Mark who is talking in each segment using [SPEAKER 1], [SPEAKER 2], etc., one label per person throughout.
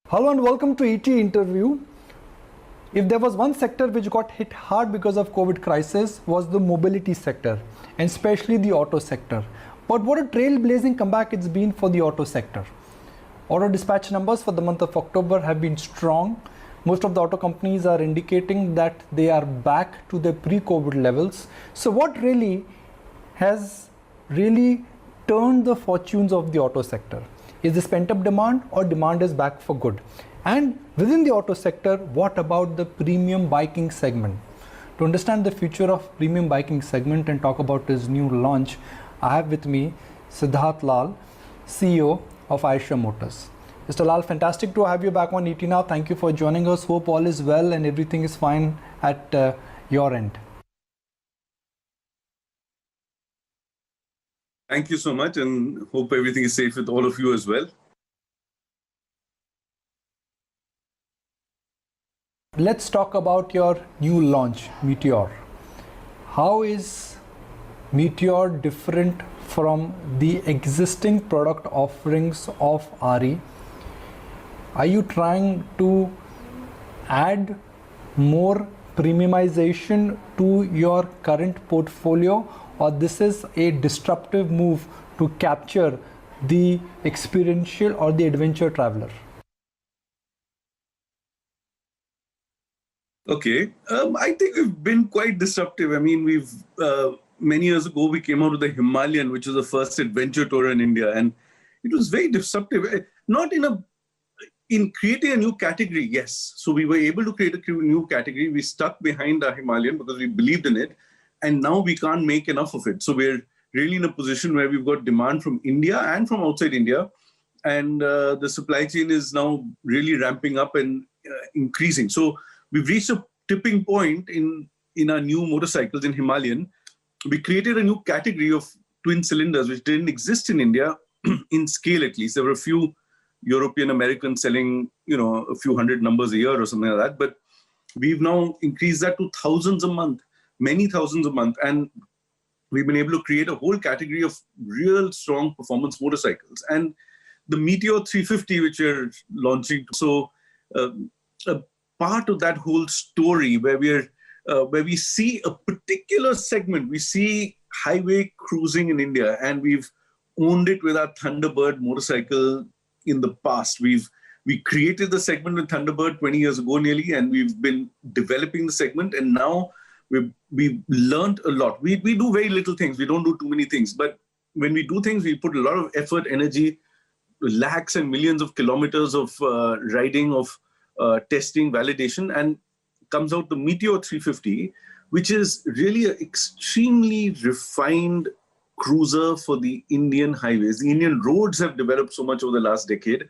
[SPEAKER 1] Hello and welcome to ET interview. If there was one sector which got hit hard because of COVID crisis was the mobility sector and especially the auto sector. But what a trailblazing comeback it's been for the auto sector. Auto dispatch numbers for the month of October have been strong. Most of the auto companies are indicating that they are back to their pre-COVID levels. So what has turned the fortunes of the auto sector? Is this pent-up demand or demand is back for good? And within the auto sector, what about the premium biking segment? To understand the future of premium biking segment and talk about his new launch, I have with me Siddhartha Lal, CEO of Eicher Motors. Mr. Lal, fantastic to have you back on ET now. Thank you for joining us. Hope all is well and everything is fine at your end.
[SPEAKER 2] Thank you so much and hope everything is safe with all of you as well.
[SPEAKER 1] Let's talk about your new launch, Meteor. How is Meteor different from the existing product offerings of RE? Are you trying to add more premiumization to your current portfolio, or this is a disruptive move to capture the experiential or the adventure traveler?
[SPEAKER 2] Okay, I think we've been quite disruptive. I mean, many years ago, we came out with the Himalayan, which was the first adventure tour in India. And it was very disruptive, not in creating a new category, yes. So we were able to create a new category. We stuck behind our Himalayan because we believed in it. And now we can't make enough of it. So we're really in a position where we've got demand from India and from outside India. And the supply chain is now really ramping up and increasing. So we've reached a tipping point in our new motorcycles in Himalayan. We created a new category of twin cylinders, which didn't exist in India, in scale at least. There were a few European Americans selling, a few hundred numbers a year or something like that. But we've now increased that to thousands a month, many thousands a month. And we've been able to create a whole category of real strong performance motorcycles. And the Meteor 350, which we're launching, so a part of that whole story where we see a particular segment, we see highway cruising in India, and we've owned it with our Thunderbird motorcycle in the past. We created the segment with Thunderbird 20 years ago nearly, and we've been developing the segment, and now we've learned a lot. We do very little things. We don't do too many things, but when we do things, we put a lot of effort, energy, lakhs and millions of kilometers of riding, of testing, validation, and comes out the Meteor 350, which is really an extremely refined cruiser for the Indian highways. The Indian roads have developed so much over the last decade,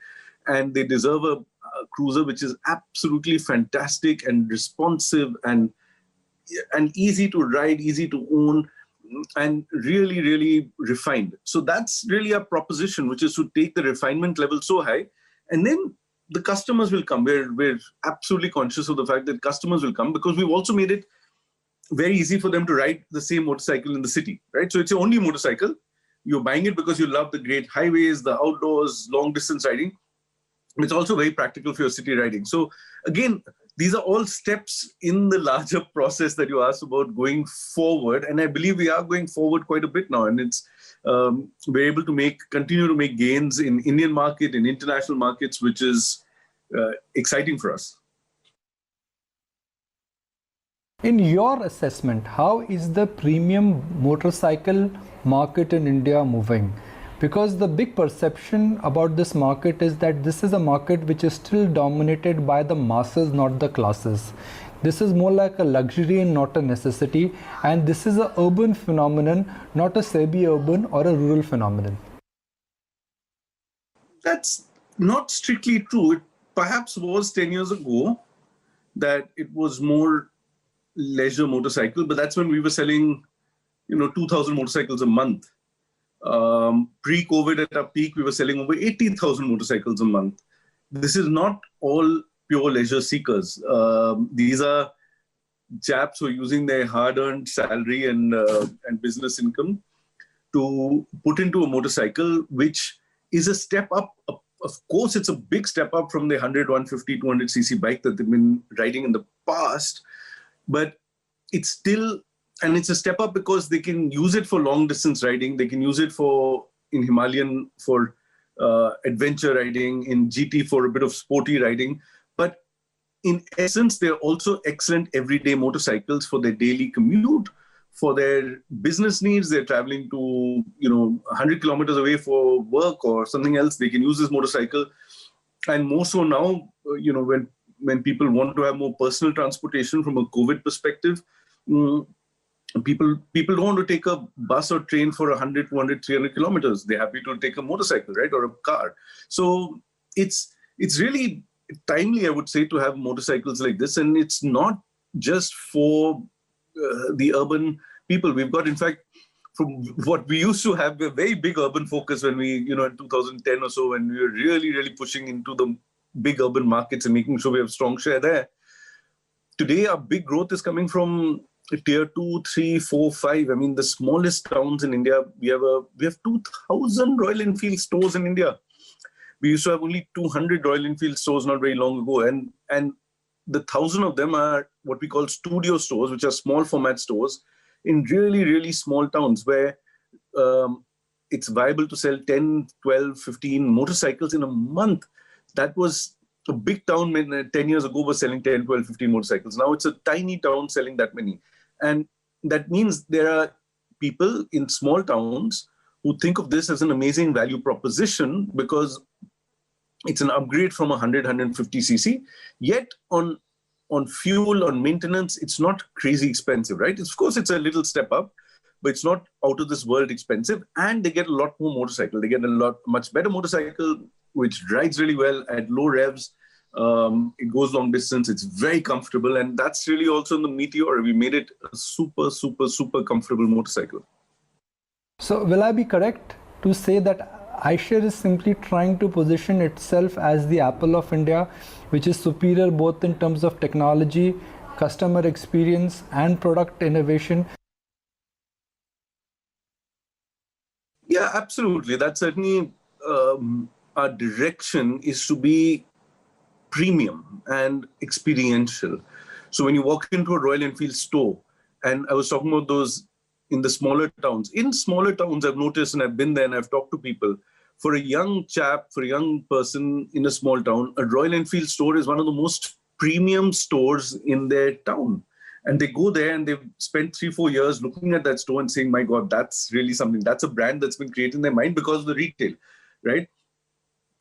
[SPEAKER 2] and they deserve a cruiser which is absolutely fantastic and responsive and easy to ride, easy to own, and really, really refined. So that's really our proposition, which is to take the refinement level so high, and then the customers will come. We're absolutely conscious of the fact that customers will come because we've also made it very easy for them to ride the same motorcycle in the city, right? So it's your only motorcycle. You're buying it because you love the great highways, the outdoors, long distance riding. It's also very practical for your city riding. So again, these are all steps in the larger process that you asked about going forward. And I believe we are going forward quite a bit now. And it's we're able to continue to make gains in Indian market, in international markets, which is exciting for us.
[SPEAKER 1] In your assessment, how is the premium motorcycle market in India moving? Because the big perception about this market is that this is a market which is still dominated by the masses, not the classes. This is more like a luxury and not a necessity. And this is an urban phenomenon, not a semi-urban or a rural phenomenon.
[SPEAKER 2] That's not strictly true. It perhaps was 10 years ago that it was more leisure motorcycle, but that's when we were selling, 2,000 motorcycles a month. Pre-COVID at our peak, we were selling over 80,000 motorcycles a month. This is not all pure leisure seekers. These are Japs who are using their hard-earned salary and business income to put into a motorcycle, which is a step up, of course, it's a big step up from the 100, 150, 200cc bike that they've been riding in the past. But it's still, and it's a step up because they can use it for long distance riding. They can use it in Himalayan for adventure riding, in GT for a bit of sporty riding. But in essence, they're also excellent everyday motorcycles for their daily commute, for their business needs. They're traveling to, 100 kilometers away for work or something else. They can use this motorcycle. And more so now, when people want to have more personal transportation from a COVID perspective, people don't want to take a bus or train for 100, 200, 300 kilometers. They're happy to take a motorcycle, right, or a car. So it's really timely, I would say, to have motorcycles like this. And it's not just for the urban people. We've got, in fact, from what we used to have a very big urban focus when we, in 2010 or so, when we were really, really pushing into the big urban markets and making sure we have strong share there. Today, our big growth is coming from tier 2, 3, 4, 5. I mean, the smallest towns in India, we have 2,000 Royal Enfield stores in India. We used to have only 200 Royal Enfield stores not very long ago. And the 1,000 of them are what we call studio stores, which are small format stores in really, really small towns where it's viable to sell 10, 12, 15 motorcycles in a month. That was a big town 10 years ago was selling 10, 12, 15 motorcycles. Now it's a tiny town selling that many. And that means there are people in small towns who think of this as an amazing value proposition because it's an upgrade from 100, 150cc. Yet on fuel, on maintenance, it's not crazy expensive, right? Of course, it's a little step up, but it's not out of this world expensive. And they get a lot more motorcycle. They get much better motorcycle, which rides really well at low revs. It goes long distance. It's very comfortable. And that's really also in the Meteor. We made it a super, super, super comfortable motorcycle.
[SPEAKER 1] So will I be correct to say that iShare is simply trying to position itself as the Apple of India, which is superior both in terms of technology, customer experience, and product innovation?
[SPEAKER 2] Yeah, absolutely. That's certainly our direction is to be premium and experiential. So when you walk into a Royal Enfield store, and I was talking about those in the smaller towns. In smaller towns, I've noticed, and I've been there and I've talked to people, for a young chap, for a young person in a small town, a Royal Enfield store is one of the most premium stores in their town. And they go there and they've spent 3-4 years looking at that store and saying, my God, that's really something. That's a brand that's been created in their mind because of the retail, right?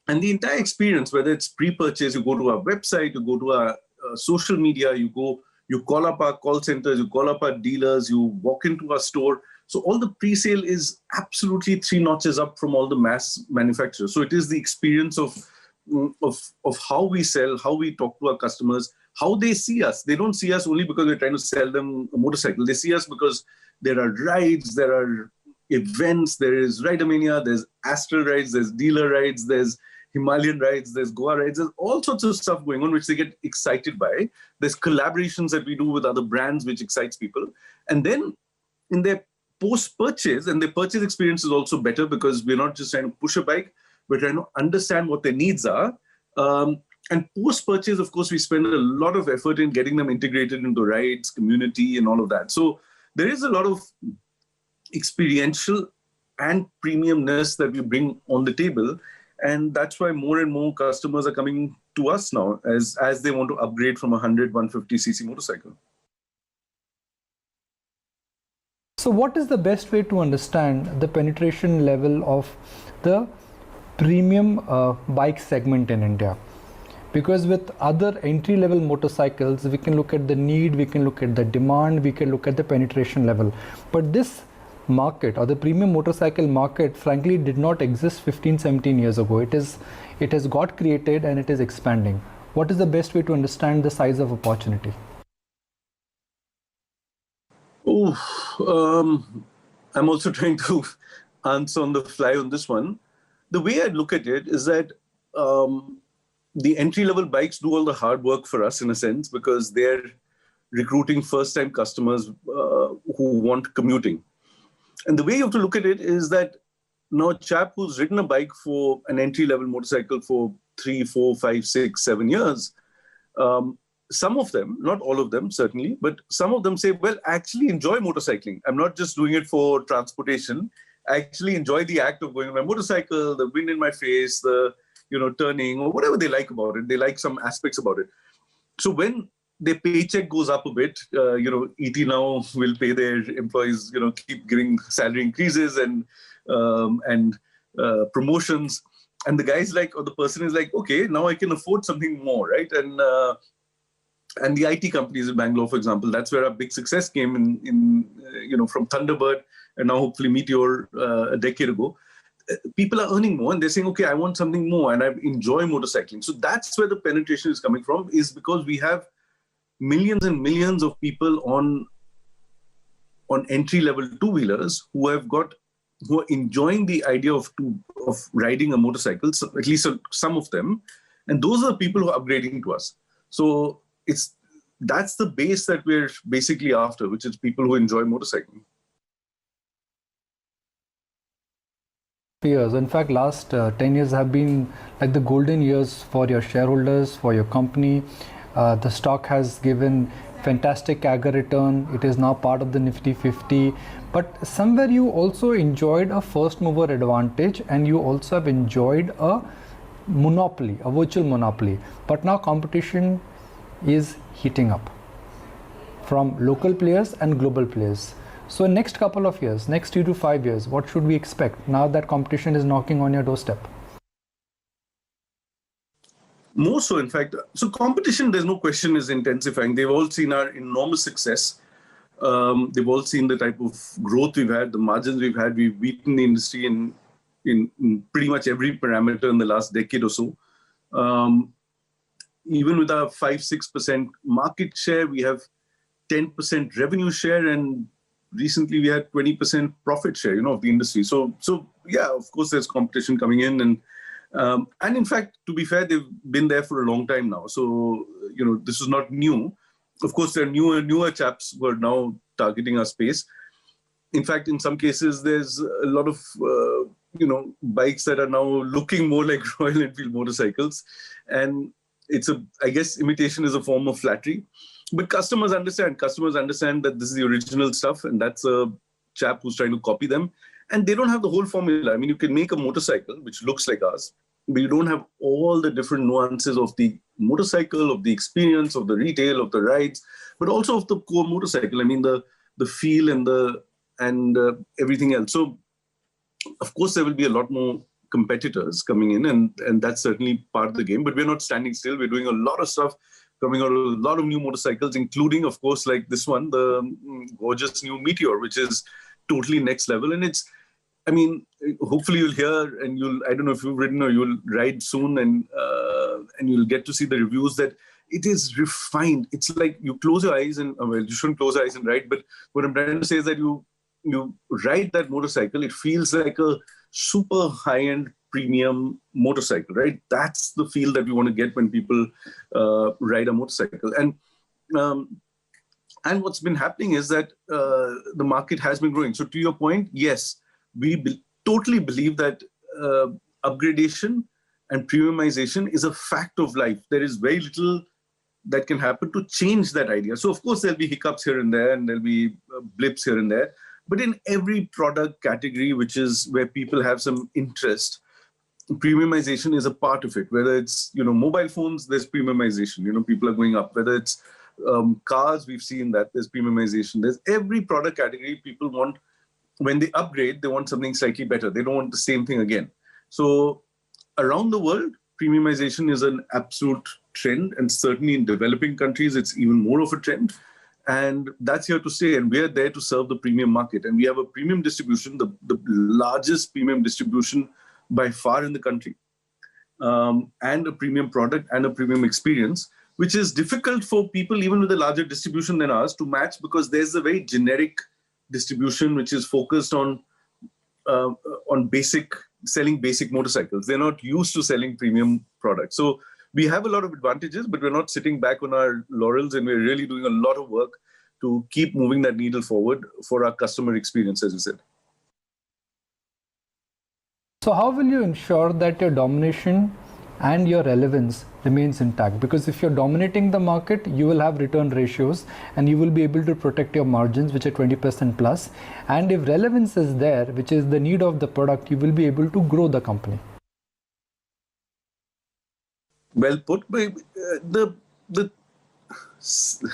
[SPEAKER 2] And the entire experience, whether it's pre-purchase, you go to our website, you go to our social media, you call up our call centers, you call up our dealers, you walk into our store. So all the pre-sale is absolutely 3 notches up from all the mass manufacturers. So it is the experience of how we sell, how we talk to our customers, how they see us. They don't see us only because we're trying to sell them a motorcycle. They see us because there are rides, there are events, there is Ridermania, there's Astral rides, there's dealer rides, there's Himalayan rides, there's Goa rides, there's all sorts of stuff going on which they get excited by. There's collaborations that we do with other brands which excites people. And then in their post-purchase, and their purchase experience is also better because we're not just trying to push a bike, we're trying to understand what their needs are. And post-purchase, of course, we spend a lot of effort in getting them integrated into rides, community, and all of that. So there is a lot of experiential and premiumness that we bring on the table. And that's why more and more customers are coming to us now as they want to upgrade from a 100, 150cc motorcycle.
[SPEAKER 1] So what is the best way to understand the penetration level of the premium bike segment in India? Because with other entry-level motorcycles, we can look at the need, we can look at the demand, we can look at the penetration level. But this market or the premium motorcycle market frankly did not exist 15-17 years ago. It has got created and it is expanding. What is the best way to understand the size of opportunity?
[SPEAKER 2] I'm also trying to answer on the fly on this one. The way I look at it is that the entry-level bikes do all the hard work for us in a sense because they're recruiting first-time customers who want commuting. And the way you have to look at it is that now a chap who's ridden a bike for an entry-level motorcycle for 3, 4, 5, 6, 7 years, some of them, not all of them certainly, but some of them say, well, I actually enjoy motorcycling. I'm not just doing it for transportation. I actually enjoy the act of going on my motorcycle, the wind in my face, the turning, or whatever they like about it. They like some aspects about it. So when their paycheck goes up a bit, ET now will pay their employees, keep giving salary increases and promotions. And the guy's like, or the person is like, okay, now I can afford something more, right? And the IT companies in Bangalore, for example, that's where our big success came in from Thunderbird and now hopefully Meteor a decade ago. People are earning more and they're saying, okay, I want something more and I enjoy motorcycling. So that's where the penetration is coming from, is because we have millions and millions of people on entry-level two-wheelers who are enjoying the idea of riding a motorcycle, so at least some of them. And those are the people who are upgrading to us. So that's the base that we're basically after, which is people who enjoy motorcycling.
[SPEAKER 1] Years. In fact, last 10 years have been like the golden years for your shareholders, for your company. The stock has given fantastic CAGR return. It is now part of the Nifty 50. But somewhere you also enjoyed a first mover advantage and you also have enjoyed a monopoly, a virtual monopoly. But now competition is heating up from local players and global players. So next couple of years, next 2 to 5 years, what should we expect now that competition is knocking on your doorstep?
[SPEAKER 2] More so, in fact. So competition, there's no question, is intensifying. They've all seen our enormous success. They've all seen the type of growth we've had, the margins we've had. We've beaten the industry in pretty much every parameter in the last decade or so. Even with our 5-6% market share, we have 10% revenue share, and recently we had 20% profit share, of the industry. So yeah, of course there's competition coming in, and in fact, to be fair, they've been there for a long time now. So this is not new. Of course, there are newer chaps who are now targeting our space. In fact, in some cases, there's a lot of bikes that are now looking more like Royal Enfield motorcycles, and I guess imitation is a form of flattery. But customers understand that this is the original stuff, and that's a chap who's trying to copy them. And they don't have the whole formula. I mean, you can make a motorcycle which looks like ours, but you don't have all the different nuances of the motorcycle, of the experience, of the retail, of the rides, but also of the core motorcycle. I mean, the feel and everything else. So, of course, there will be a lot more competitors coming in, and that's certainly part of the game. But we're not standing still. We're doing a lot of stuff, coming out with a lot of new motorcycles, including, of course, like this one, the gorgeous new Meteor, which is totally next level. And hopefully you'll hear, and I don't know if you've ridden or you'll ride soon, and you'll get to see the reviews that it is refined. It's like you close your eyes and, well, you shouldn't close your eyes and ride, but what I'm trying to say is that you ride that motorcycle, it feels like a super high-end premium motorcycle, right? That's the feel that we want to get when people ride a motorcycle. And what's been happening is that the market has been growing. So to your point, yes, we totally believe that upgradation and premiumization is a fact of life. There is very little that can happen to change that idea. So of course there'll be hiccups here and there, and there'll be blips here and there. But in every product category, which is where people have some interest, premiumization is a part of it. Whether it's mobile phones, there's premiumization. People are going up. Whether it's cars, we've seen that there's premiumization. There's every product category people want. When they upgrade, they want something slightly better. They don't want the same thing again. So around the world, premiumization is an absolute trend, and certainly in developing countries, it's even more of a trend. And that's here to stay, and we're there to serve the premium market. And we have a premium distribution, the largest premium distribution by far in the country, and a premium product and a premium experience, which is difficult for people even with a larger distribution than ours to match, because there's a very generic distribution which is focused on selling basic motorcycles. They're not used to selling premium products. So we have a lot of advantages, but we're not sitting back on our laurels, and we're really doing a lot of work to keep moving that needle forward for our customer experience, as you said.
[SPEAKER 1] So how will you ensure that your domination and your relevance remains intact? Because if you're dominating the market, you will have return ratios and you will be able to protect your margins, which are 20% plus. And if relevance is there, which is the need of the product, you will be able to grow the company.
[SPEAKER 2] Well put. But the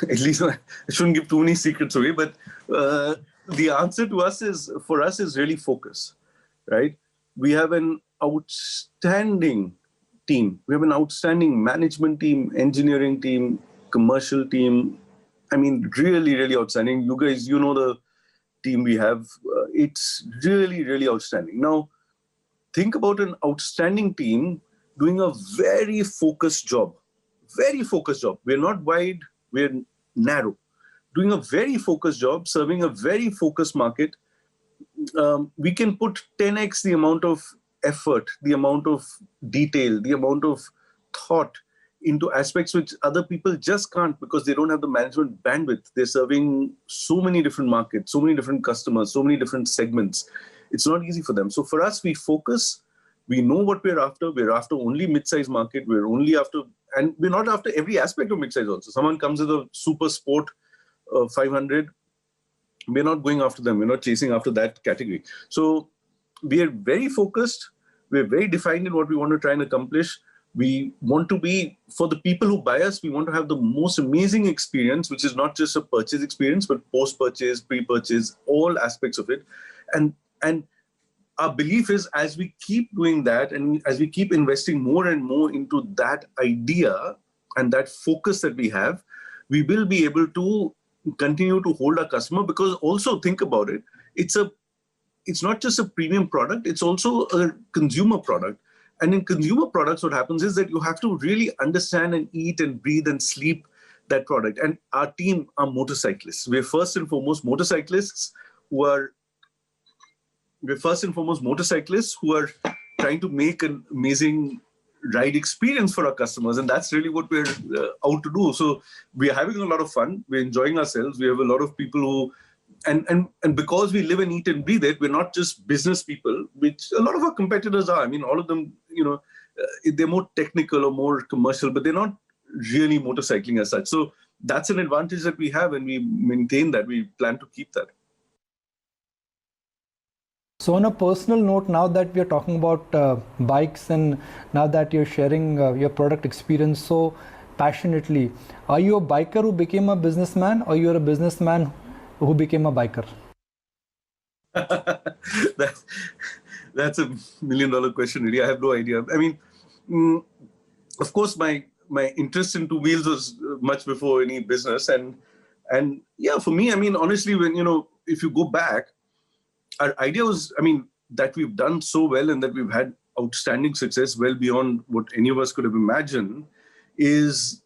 [SPEAKER 2] at least I shouldn't give too many secrets away, but the answer to us is really focus, right? We have an outstanding team. We have an outstanding management team, engineering team, commercial team. I mean, really, really outstanding. You guys, you know the team we have. It's really, really outstanding. Now, think about an outstanding team doing a very focused job. Very focused job. We're not wide, we're narrow. Doing a very focused job, serving a very focused market. We can put 10x the amount of effort, the amount of detail, the amount of thought into aspects which other people just can't because they don't have the management bandwidth. They're serving so many different markets, so many different customers, so many different segments. It's not easy for them. So for us, we focus. We know what we're after. We're after only mid-size market. We're only after, and we're not after every aspect of mid-size also. Someone comes with a super sport 500. We're not going after them. We're not chasing after that category. So we are very focused. We're very defined in what we want to try and accomplish. We want to be, for the people who buy us, we want to have the most amazing experience, which is not just a purchase experience, but post-purchase, pre-purchase, all aspects of it. And our belief is as we keep doing that and as we keep investing more and more into that idea and that focus that we have, we will be able to continue to hold our customer, because also think about it, it's not just a premium product, it's also a consumer product. And in consumer products, what happens is that you have to really understand and eat and breathe and sleep that product. And our team are motorcyclists. We're first and foremost motorcyclists who are trying to make an amazing ride experience for our customers. And that's really what we're out to do. So we're having a lot of fun. We're enjoying ourselves. We have a lot of people who, and because we live and eat and breathe it, we're not just business people, which a lot of our competitors are. I mean, all of them, they're more technical or more commercial, but they're not really motorcycling as such. So that's an advantage that we have, and we maintain that. We plan to keep that.
[SPEAKER 1] So on a personal note, now that we are talking about bikes and now that you're sharing your product experience so passionately, are you a biker who became a businessman, or you're a businessman who became a biker?
[SPEAKER 2] That's a $1 million question, really. I have no idea. I mean, of course, my interest in two wheels was much before any business. And yeah, for me, I mean, honestly, when, if you go back, our idea was, that we've done so well and that we've had outstanding success well beyond what any of us could have imagined is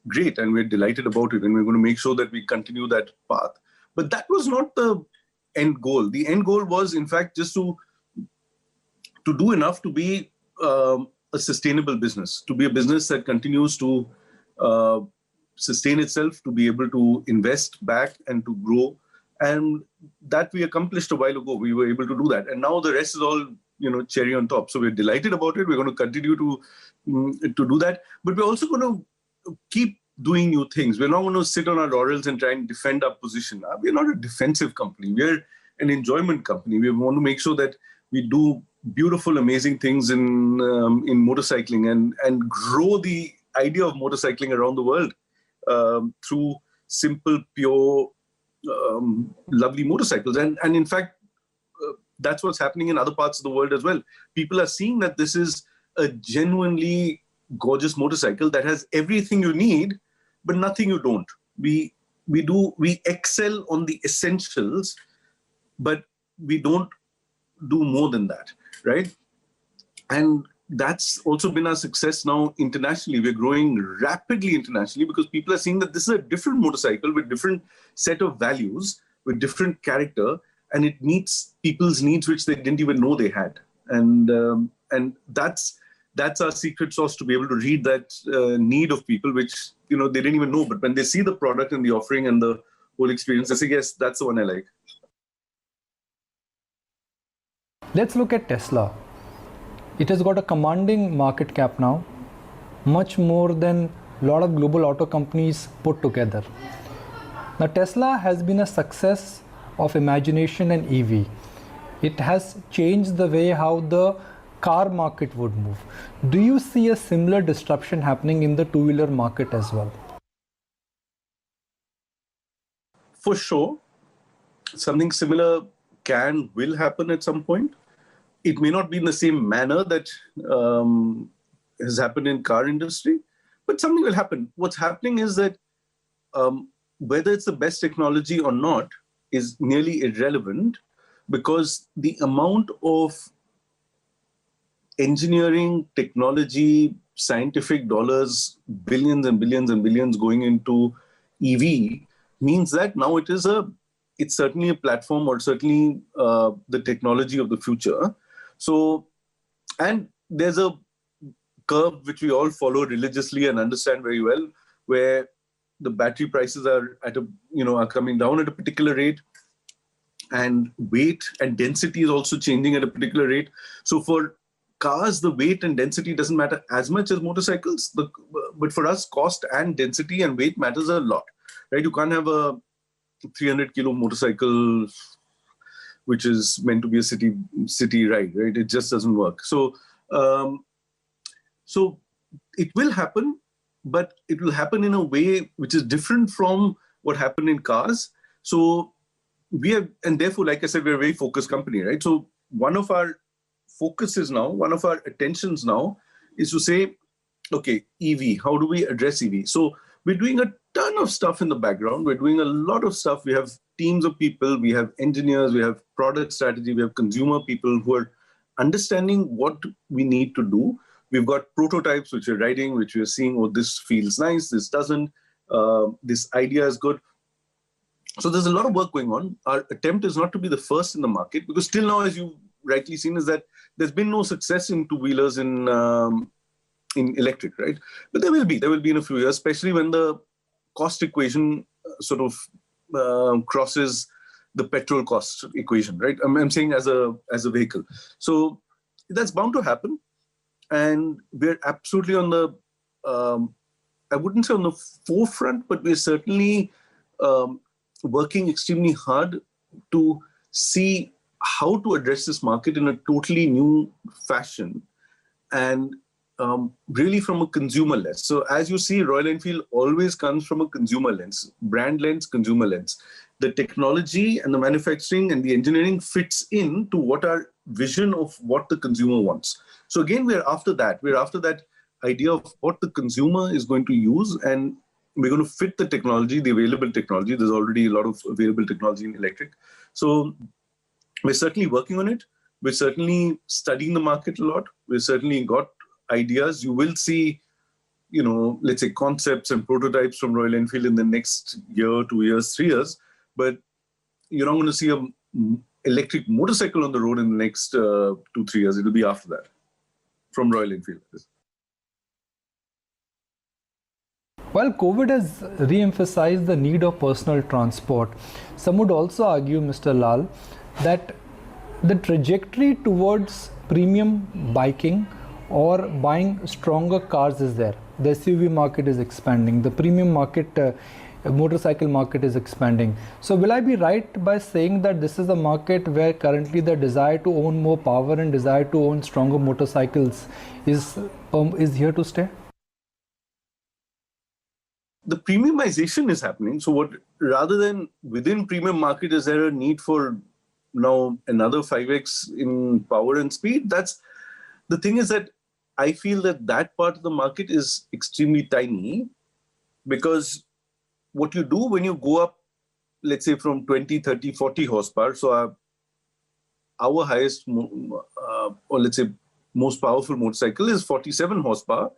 [SPEAKER 2] great. And we're delighted about it. And we're going to make sure that we continue that path. But that was not the end goal. The end goal was, in fact, just to do enough to be a sustainable business, to be a business that continues to sustain itself, to be able to invest back and to grow. And that we accomplished a while ago. We were able to do that. And now the rest is all, cherry on top. So we're delighted about it. We're going to continue to do that. But we're also going to keep doing new things. We're not going to sit on our laurels and try and defend our position. We're not a defensive company. We're an enjoyment company. We want to make sure that we do beautiful, amazing things in motorcycling and grow the idea of motorcycling around the world through simple, pure, lovely motorcycles. And in fact, that's what's happening in other parts of the world as well. People are seeing that this is a genuinely gorgeous motorcycle that has everything you need, but nothing you don't. We excel on the essentials, but we don't do more than that, right? And that's also been our success now internationally. We're growing rapidly internationally because people are seeing that this is a different motorcycle with different set of values, with different character, and it meets people's needs which they didn't even know they had. And that's our secret sauce, to be able to read that need of people, which they didn't even know. But when they see the product and the offering and the whole experience, they say, yes, that's the one I like.
[SPEAKER 1] Let's look at Tesla. It has got a commanding market cap now, much more than a lot of global auto companies put together. Now, Tesla has been a success of imagination and EV. It has changed the way how the car market would move. Do you see a similar disruption happening in the two-wheeler market as well?
[SPEAKER 2] For sure, something similar will happen at some point. It may not be in the same manner that has happened in car industry, but something will happen. What's happening is that whether it's the best technology or not is nearly irrelevant, because the amount of engineering, technology, scientific dollars, billions and billions and billions going into EV means that now it's certainly a platform, or certainly the technology of the future. So, and there's a curve which we all follow religiously and understand very well, where the battery prices are are coming down at a particular rate, and weight and density is also changing at a particular rate. So for cars, the weight and density doesn't matter as much as motorcycles, but for us, cost and density and weight matters a lot, right? You can't have a 300 kilo motorcycle which is meant to be a city ride, right? It just doesn't work. So it will happen, but it will happen in a way which is different from what happened in cars. So and therefore, like I said, we're a very focused company, right? So one of our focuses now, one of our attentions now is to say, okay, EV, how do we address EV? So we're doing a ton of stuff in the background. We're doing a lot of stuff. We have teams of people, we have engineers, we have product strategy, we have consumer people who are understanding what we need to do. We've got prototypes which we're writing, which we're seeing, oh, this feels nice, this doesn't, this idea is good. So there's a lot of work going on. Our attempt is not to be the first in the market, because still now, as you've rightly seen, is that there's been no success in two-wheelers in electric, right? But there will be in a few years, especially when the cost equation sort of crosses the petrol cost equation, right? I'm saying as a vehicle. So that's bound to happen. And we're absolutely on the, I wouldn't say on the forefront, but we're certainly working extremely hard to see how to address this market in a totally new fashion, and really from a consumer lens. So as you see, Royal Enfield always comes from a consumer lens, brand lens, consumer lens. The technology and the manufacturing and the engineering fits in to what our vision of what the consumer wants. So again, we're after that idea of what the consumer is going to use, and we're going to fit the technology, the available technology. There's already a lot of available technology in electric. So we're certainly working on it. We're certainly studying the market a lot. We've certainly got ideas. You will see, let's say concepts and prototypes from Royal Enfield in the next year, 2 years, 3 years. But you're not going to see an electric motorcycle on the road in the next 2-3 years. It'll be after that from Royal Enfield.
[SPEAKER 1] While COVID has re-emphasized the need of personal transport, some would also argue, Mr. Lal, that the trajectory towards premium biking or buying stronger cars is there. The SUV market is expanding. The premium market, motorcycle market is expanding. So will I be right by saying that this is a market where currently the desire to own more power and desire to own stronger motorcycles is here to stay?
[SPEAKER 2] The premiumization is happening. So rather than within premium market, is there a need for now another 5x in power and speed? That's the thing, is that I feel that part of the market is extremely tiny, because what you do when you go up, let's say from 20, 30, 40 horsepower, so our highest, or let's say most powerful motorcycle is 47 horsepower,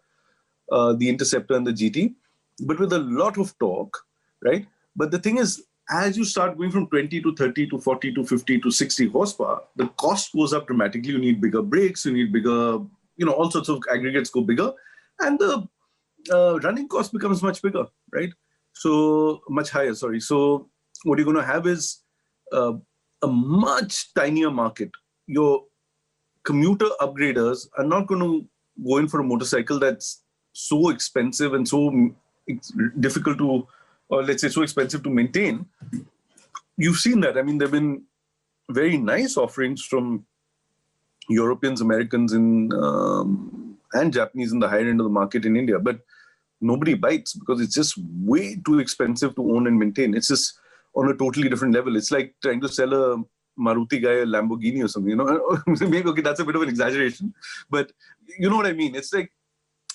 [SPEAKER 2] the Interceptor and the GT, but with a lot of torque, right? But the thing is, as you start going from 20 to 30 to 40 to 50 to 60 horsepower, the cost goes up dramatically. You need bigger brakes, you need bigger, all sorts of aggregates go bigger, and the running cost becomes much bigger, right? So much higher, sorry. So what you're going to have is a much tinier market. Your commuter upgraders are not going to go in for a motorcycle that's so expensive and so difficult to, or let's say so expensive to maintain. You've seen that. I mean, there have been very nice offerings from Europeans, Americans, and Japanese in the higher end of the market in India, but nobody bites because it's just way too expensive to own and maintain. It's just on a totally different level. It's like trying to sell a Maruti guy a Lamborghini or something, you know. Maybe, okay, that's a bit of an exaggeration, but you know what I mean. It's like,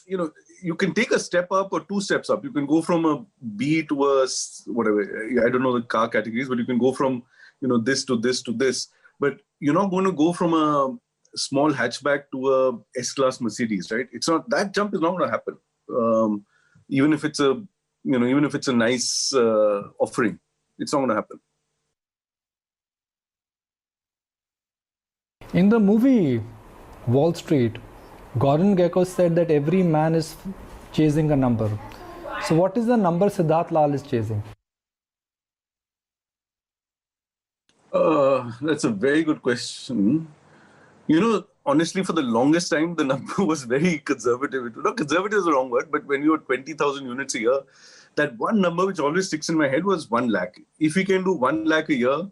[SPEAKER 2] you know, you can take a step up or two steps up. You can go from a B to a whatever. I don't know the car categories, but you can go from, you know, this to this to this. But you're not going to go from a small hatchback to a S-class Mercedes, right? It's not, that jump is not going to happen. Even if it's a, you know, even if it's a nice offering, it's not going to happen.
[SPEAKER 1] In the movie Wall Street, Gordon Gekko said that every man is chasing a number. So what is the number Siddhartha Lal is chasing?
[SPEAKER 2] That's a very good question. You know, honestly, for the longest time, the number was very conservative. Not conservative is the wrong word, but when you were 20,000 units a year, that one number which always sticks in my head was 1 lakh. If we can do 1 lakh a year,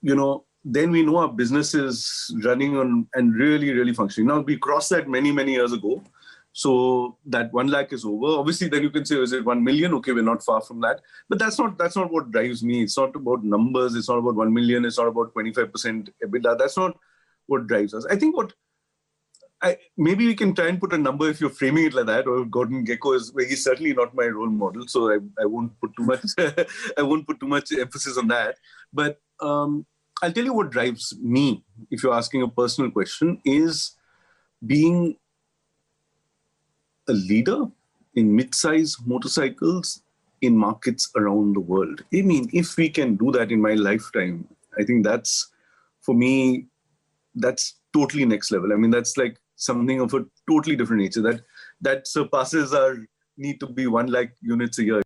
[SPEAKER 2] you know, then we know our business is running on and really, really functioning. Now, we crossed that many, many years ago. So that 1 lakh is over. Obviously, then you can say, is it 1 million? Okay, we're not far from that. But that's not what drives me. It's not about numbers. It's not about 1 million. It's not about 25% EBITDA. That's not what drives us. I think maybe we can try and put a number if you're framing it like that, or Gordon Gekko is, well, he's certainly not my role model. So I won't put too much, I won't put too much emphasis on that. But I'll tell you what drives me, if you're asking a personal question, is being a leader in mid-size motorcycles in markets around the world. I mean, if we can do that in my lifetime, I think that's, for me, that's totally next level. I mean, that's like something of a totally different nature that surpasses our need to be 1 lakh units a year.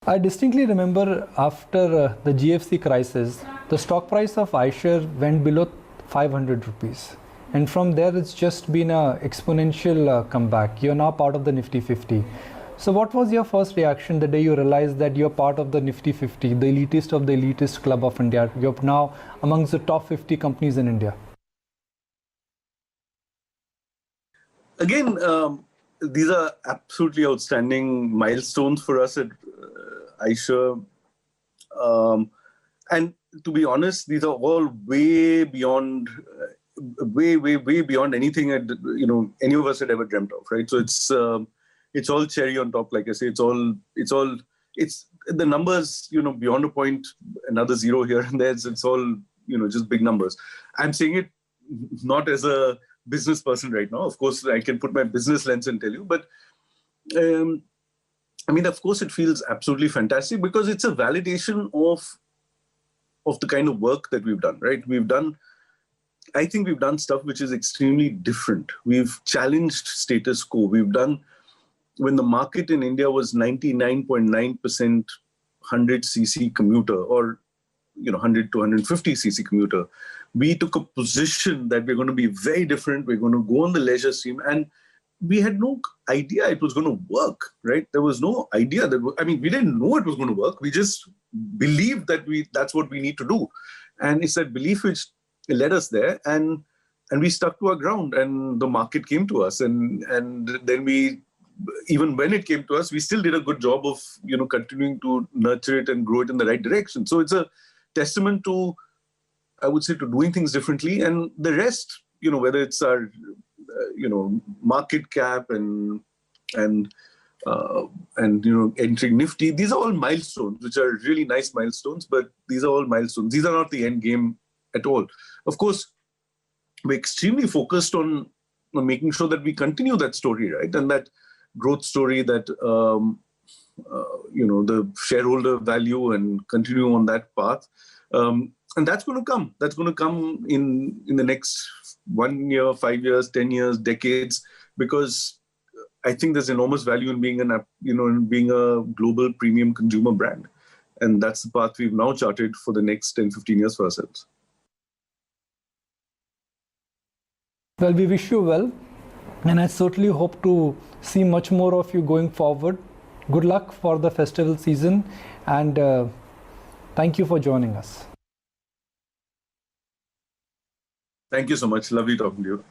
[SPEAKER 1] I distinctly remember after the GFC crisis, the stock price of iShare went below 500 rupees. And from there, it's just been an exponential comeback. You're now part of the Nifty 50. So what was your first reaction the day you realized that you're part of the Nifty 50, the elitist of the elitist club of India? You're now amongst the top 50 companies in India.
[SPEAKER 2] Again, these are absolutely outstanding milestones for us at iShare. And to be honest, these are all way beyond, way beyond anything you know, any of us had ever dreamt of, right? So it's all cherry on top, like I say. It's the numbers, you know, beyond a point, another zero here and there. It's all, you know, just big numbers. I'm saying it not as a business person right now. Of course, I can put my business lens and tell you, but I mean, of course, it feels absolutely fantastic because it's a validation of the kind of work that we've done, right? I think we've done stuff which is extremely different. We've challenged status quo. We've done, when the market in India was 99.9% 100cc commuter, or, you know, 100 to 150cc commuter, we took a position that we're going to be very different. We're going to go on the leisure stream, and we had no idea it was going to work, right? There was no idea we didn't know it was going to work. We just believed that that's what we need to do. And it's that belief which led us there, and we stuck to our ground, and the market came to us. And then even when it came to us, we still did a good job of, you know, continuing to nurture it and grow it in the right direction. So it's a testament to, I would say, to doing things differently. And the rest, you know, whether it's our, you know, market cap and you know, entering Nifty, these are all milestones, which are really nice milestones, but these are all milestones. These are not the end game at all. Of course, we're extremely focused on making sure that we continue that story, right? And that growth story, that, you know, the shareholder value, and continue on that path. And that's going to come. That's going to come in the next 1 year, 5 years, 10 years, decades, because I think there's enormous value in being in being a global premium consumer brand. And that's the path we've now charted for the next 10, 15 years for ourselves.
[SPEAKER 1] Well, we wish you well, and I certainly hope to see much more of you going forward. Good luck for the festival season, and thank you for joining us.
[SPEAKER 2] Thank you so much. Lovely talking to you.